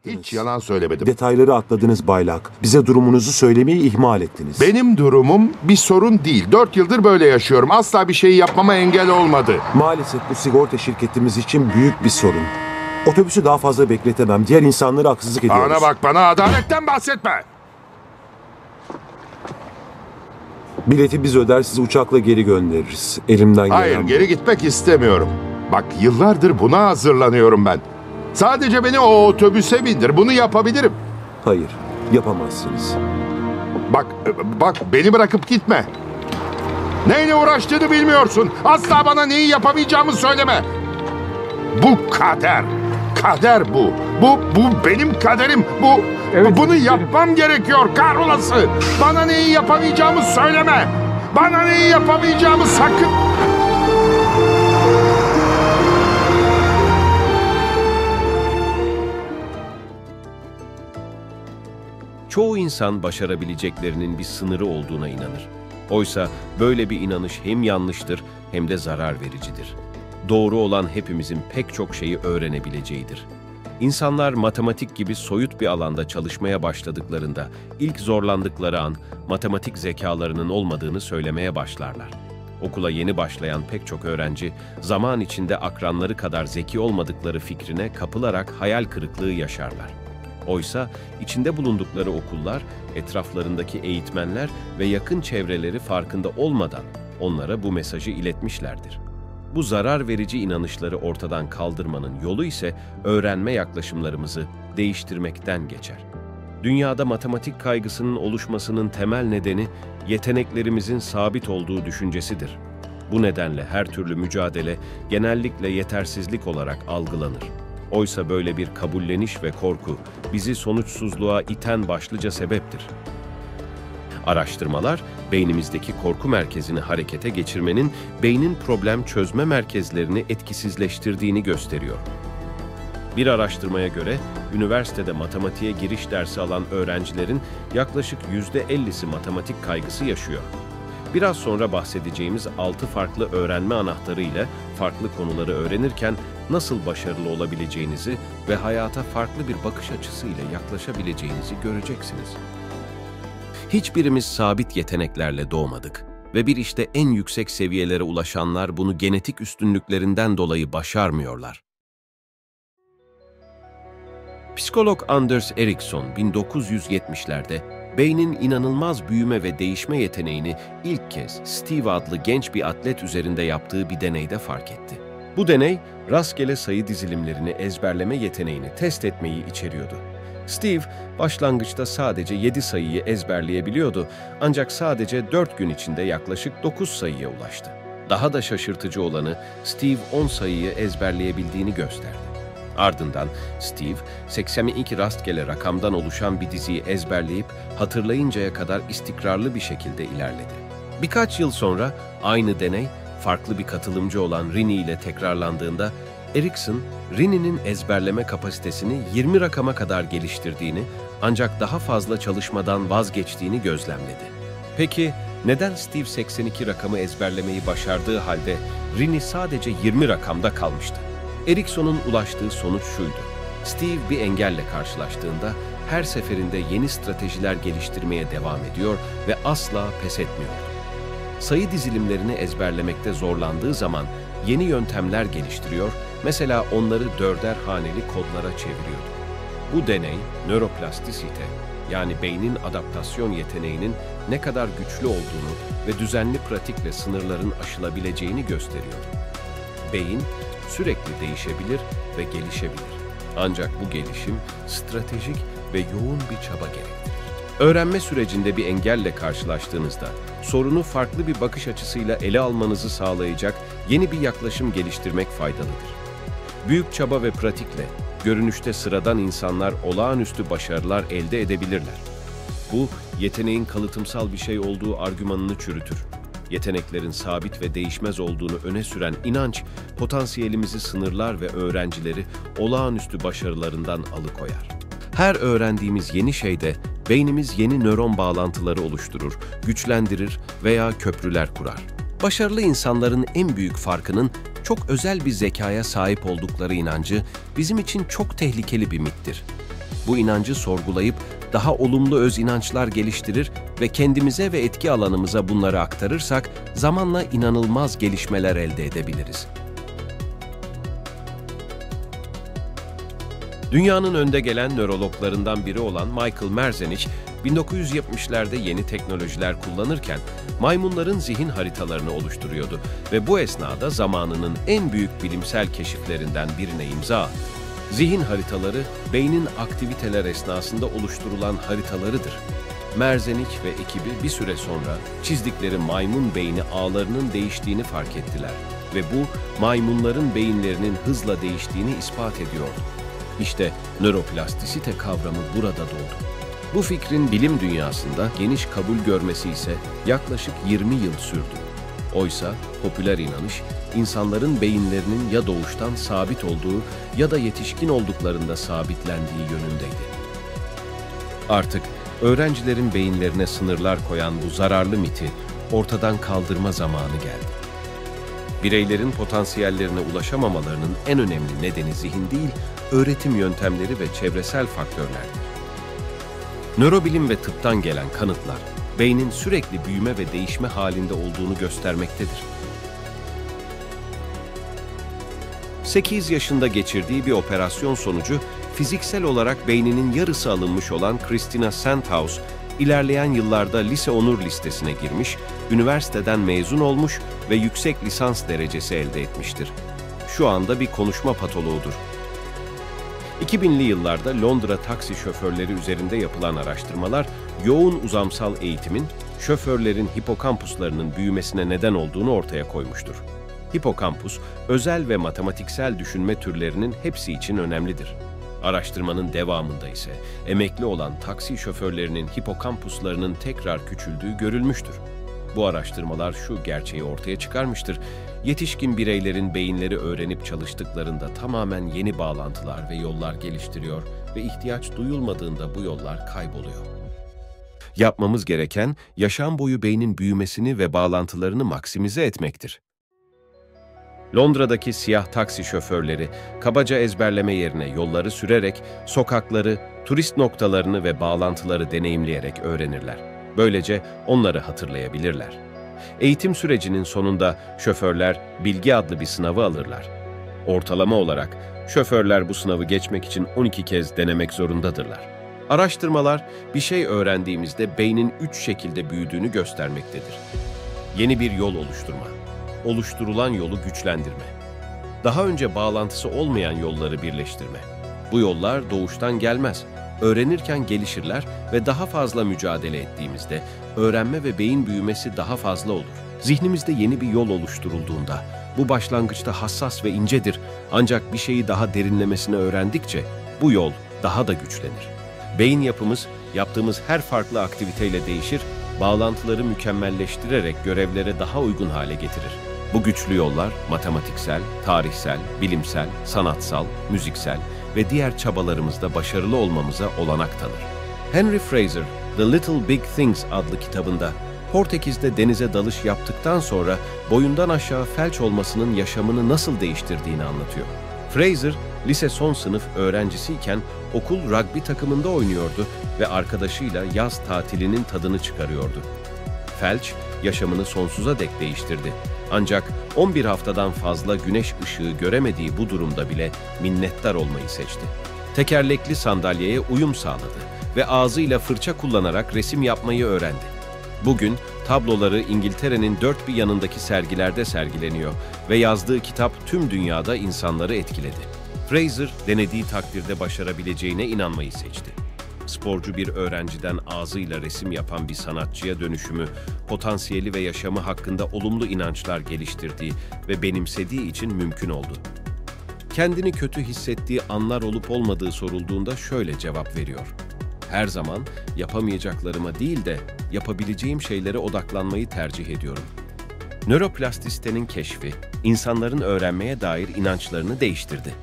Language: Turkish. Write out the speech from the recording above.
Hiç yalan söylemedim. Detayları atladınız Bay Locke. Bize durumunuzu söylemeyi ihmal ettiniz. Benim durumum bir sorun değil. 4 yıldır böyle yaşıyorum. Asla bir şey yapmama engel olmadı. Maalesef bu sigorta şirketimiz için büyük bir sorun. Otobüsü daha fazla bekletemem. Diğer insanlara haksızlık ediyoruz. Bana bak, bana adaletten bahsetme. Bileti biz öder, sizi uçakla geri göndeririz. Elimden gelen Hayır, bu. geri gitmek istemiyorum. Bak, yıllardır buna hazırlanıyorum ben. Sadece beni o otobüse bindir. Bunu yapabilirim. Hayır, yapamazsınız. Bak, beni bırakıp gitme. Neyle uğraştığını bilmiyorsun. Asla bana neyi yapamayacağımı söyleme. Bu kader. Kader bu. Bu benim kaderim. Bunu yapmam gerekiyor, kahrolası. Bana neyi yapamayacağımı söyleme. Bana neyi yapamayacağımı sakın... Çoğu insan başarabileceklerinin bir sınırı olduğuna inanır. Oysa böyle bir inanış hem yanlıştır hem de zarar vericidir. Doğru olan hepimizin pek çok şeyi öğrenebileceğidir. İnsanlar matematik gibi soyut bir alanda çalışmaya başladıklarında ilk zorlandıkları an matematik zekalarının olmadığını söylemeye başlarlar. Okula yeni başlayan pek çok öğrenci zaman içinde akranları kadar zeki olmadıkları fikrine kapılarak hayal kırıklığı yaşarlar. Oysa içinde bulundukları okullar, etraflarındaki eğitmenler ve yakın çevreleri farkında olmadan onlara bu mesajı iletmişlerdir. Bu zarar verici inanışları ortadan kaldırmanın yolu ise öğrenme yaklaşımlarımızı değiştirmekten geçer. Dünyada matematik kaygısının oluşmasının temel nedeni yeteneklerimizin sabit olduğu düşüncesidir. Bu nedenle her türlü mücadele genellikle yetersizlik olarak algılanır. Oysa böyle bir kabulleniş ve korku bizi sonuçsuzluğa iten başlıca sebeptir. Araştırmalar, beynimizdeki korku merkezini harekete geçirmenin beynin problem çözme merkezlerini etkisizleştirdiğini gösteriyor. Bir araştırmaya göre, üniversitede matematiğe giriş dersi alan öğrencilerin yaklaşık %50'si matematik kaygısı yaşıyor. Biraz sonra bahsedeceğimiz 6 farklı öğrenme anahtarı ile farklı konuları öğrenirken nasıl başarılı olabileceğinizi ve hayata farklı bir bakış açısıyla yaklaşabileceğinizi göreceksiniz. Hiçbirimiz sabit yeteneklerle doğmadık ve bir işte en yüksek seviyelere ulaşanlar bunu genetik üstünlüklerinden dolayı başarmıyorlar. Psikolog Anders Ericsson 1970'lerde beynin inanılmaz büyüme ve değişme yeteneğini ilk kez Steve adlı genç bir atlet üzerinde yaptığı bir deneyde fark etti. Bu deney, rastgele sayı dizilimlerini ezberleme yeteneğini test etmeyi içeriyordu. Steve, başlangıçta sadece 7 sayıyı ezberleyebiliyordu, ancak sadece 4 gün içinde yaklaşık 9 sayıya ulaştı. Daha da şaşırtıcı olanı, Steve 10 sayıyı ezberleyebildiğini gösterdi. Ardından Steve, 82 rastgele rakamdan oluşan bir diziyi ezberleyip hatırlayıncaya kadar istikrarlı bir şekilde ilerledi. Birkaç yıl sonra aynı deney, farklı bir katılımcı olan Rini ile tekrarlandığında, Ericsson, Rini'nin ezberleme kapasitesini 20 rakama kadar geliştirdiğini, ancak daha fazla çalışmadan vazgeçtiğini gözlemledi. Peki, neden Steve 82 rakamı ezberlemeyi başardığı halde Rini sadece 20 rakamda kalmıştı? Ericsson'un ulaştığı sonuç şuydu: Steve bir engelle karşılaştığında her seferinde yeni stratejiler geliştirmeye devam ediyor ve asla pes etmiyordu. Sayı dizilimlerini ezberlemekte zorlandığı zaman yeni yöntemler geliştiriyor, mesela onları 4'er haneli kodlara çeviriyordu. Bu deney, nöroplastisite, yani beynin adaptasyon yeteneğinin ne kadar güçlü olduğunu ve düzenli pratikle sınırların aşılabileceğini gösteriyordu. Beyin sürekli değişebilir ve gelişebilir. Ancak bu gelişim stratejik ve yoğun bir çaba gerektirir. Öğrenme sürecinde bir engelle karşılaştığınızda sorunu farklı bir bakış açısıyla ele almanızı sağlayacak yeni bir yaklaşım geliştirmek faydalıdır. Büyük çaba ve pratikle görünüşte sıradan insanlar olağanüstü başarılar elde edebilirler. Bu, yeteneğin kalıtımsal bir şey olduğu argümanını çürütür. Yeteneklerin sabit ve değişmez olduğunu öne süren inanç, potansiyelimizi sınırlar ve öğrencileri olağanüstü başarılarından alıkoyar. Her öğrendiğimiz yeni şeyde beynimiz yeni nöron bağlantıları oluşturur, güçlendirir veya köprüler kurar. Başarılı insanların en büyük farkının çok özel bir zekaya sahip oldukları inancı bizim için çok tehlikeli bir mittir. Bu inancı sorgulayıp daha olumlu öz inançlar geliştirir ve kendimize ve etki alanımıza bunları aktarırsak zamanla inanılmaz gelişmeler elde edebiliriz. Dünyanın önde gelen nörologlarından biri olan Michael Merzenich, 1970'lerde yeni teknolojiler kullanırken maymunların zihin haritalarını oluşturuyordu ve bu esnada zamanının en büyük bilimsel keşiflerinden birine imza attı. Zihin haritaları, beynin aktiviteler esnasında oluşturulan haritalarıdır. Merzenich ve ekibi bir süre sonra çizdikleri maymun beyni ağlarının değiştiğini fark ettiler ve bu, maymunların beyinlerinin hızla değiştiğini ispat ediyordu. İşte nöroplastisite kavramı burada doğdu. Bu fikrin bilim dünyasında geniş kabul görmesi ise yaklaşık 20 yıl sürdü. Oysa popüler inanış, insanların beyinlerinin ya doğuştan sabit olduğu ya da yetişkin olduklarında sabitlendiği yönündeydi. Artık öğrencilerin beyinlerine sınırlar koyan bu zararlı miti ortadan kaldırma zamanı geldi. Bireylerin potansiyellerine ulaşamamalarının en önemli nedeni zihin değil, öğretim yöntemleri ve çevresel faktörlerdir. Nörobilim ve tıptan gelen kanıtlar, beynin sürekli büyüme ve değişme halinde olduğunu göstermektedir. 8 yaşında geçirdiği bir operasyon sonucu fiziksel olarak beyninin yarısı alınmış olan Christina Sandhaus, ilerleyen yıllarda lise onur listesine girmiş, üniversiteden mezun olmuş ve yüksek lisans derecesi elde etmiştir. Şu anda bir konuşma patoloğudur. 2000'li yıllarda Londra taksi şoförleri üzerinde yapılan araştırmalar, yoğun uzamsal eğitimin şoförlerin hipokampuslarının büyümesine neden olduğunu ortaya koymuştur. Hipokampus, özel ve matematiksel düşünme türlerinin hepsi için önemlidir. Araştırmanın devamında ise emekli olan taksi şoförlerinin hipokampuslarının tekrar küçüldüğü görülmüştür. Bu araştırmalar şu gerçeği ortaya çıkarmıştır: yetişkin bireylerin beyinleri öğrenip çalıştıklarında tamamen yeni bağlantılar ve yollar geliştiriyor ve ihtiyaç duyulmadığında bu yollar kayboluyor. Yapmamız gereken, yaşam boyu beynin büyümesini ve bağlantılarını maksimize etmektir. Londra'daki siyah taksi şoförleri, kabaca ezberleme yerine yolları sürerek, sokakları, turist noktalarını ve bağlantıları deneyimleyerek öğrenirler. Böylece onları hatırlayabilirler. Eğitim sürecinin sonunda şoförler Bilgi adlı bir sınavı alırlar. Ortalama olarak şoförler bu sınavı geçmek için 12 kez denemek zorundadırlar. Araştırmalar, bir şey öğrendiğimizde beynin 3 şekilde büyüdüğünü göstermektedir. Yeni bir yol oluşturma, oluşturulan yolu güçlendirme, daha önce bağlantısı olmayan yolları birleştirme. Bu yollar doğuştan gelmez. Öğrenirken gelişirler ve daha fazla mücadele ettiğimizde öğrenme ve beyin büyümesi daha fazla olur. Zihnimizde yeni bir yol oluşturulduğunda, bu başlangıçta hassas ve incedir, ancak bir şeyi daha derinlemesine öğrendikçe bu yol daha da güçlenir. Beyin yapımız, yaptığımız her farklı aktiviteyle değişir, bağlantıları mükemmelleştirerek görevlere daha uygun hale getirir. Bu güçlü yollar matematiksel, tarihsel, bilimsel, sanatsal, müziksel ve diğer çabalarımızda başarılı olmamıza olanak tanır. Henry Fraser, The Little Big Things adlı kitabında, Portekiz'de denize dalış yaptıktan sonra boyundan aşağı felç olmasının yaşamını nasıl değiştirdiğini anlatıyor. Fraser, lise son sınıf öğrencisiyken okul rugby takımında oynuyordu ve arkadaşıyla yaz tatilinin tadını çıkarıyordu. Felç, yaşamını sonsuza dek değiştirdi. Ancak 11 haftadan fazla güneş ışığı göremediği bu durumda bile minnettar olmayı seçti. Tekerlekli sandalyeye uyum sağladı ve ağzıyla fırça kullanarak resim yapmayı öğrendi. Bugün tabloları İngiltere'nin dört bir yanındaki sergilerde sergileniyor ve yazdığı kitap tüm dünyada insanları etkiledi. Fraser, denediği takdirde başarabileceğine inanmayı seçti. Sporcu bir öğrenciden ağzıyla resim yapan bir sanatçıya dönüşümü, potansiyeli ve yaşamı hakkında olumlu inançlar geliştirdiği ve benimsediği için mümkün oldu. Kendini kötü hissettiği anlar olup olmadığı sorulduğunda şöyle cevap veriyor: "Her zaman yapamayacaklarıma değil de yapabileceğim şeylere odaklanmayı tercih ediyorum." Nöroplastisitenin keşfi, insanların öğrenmeye dair inançlarını değiştirdi.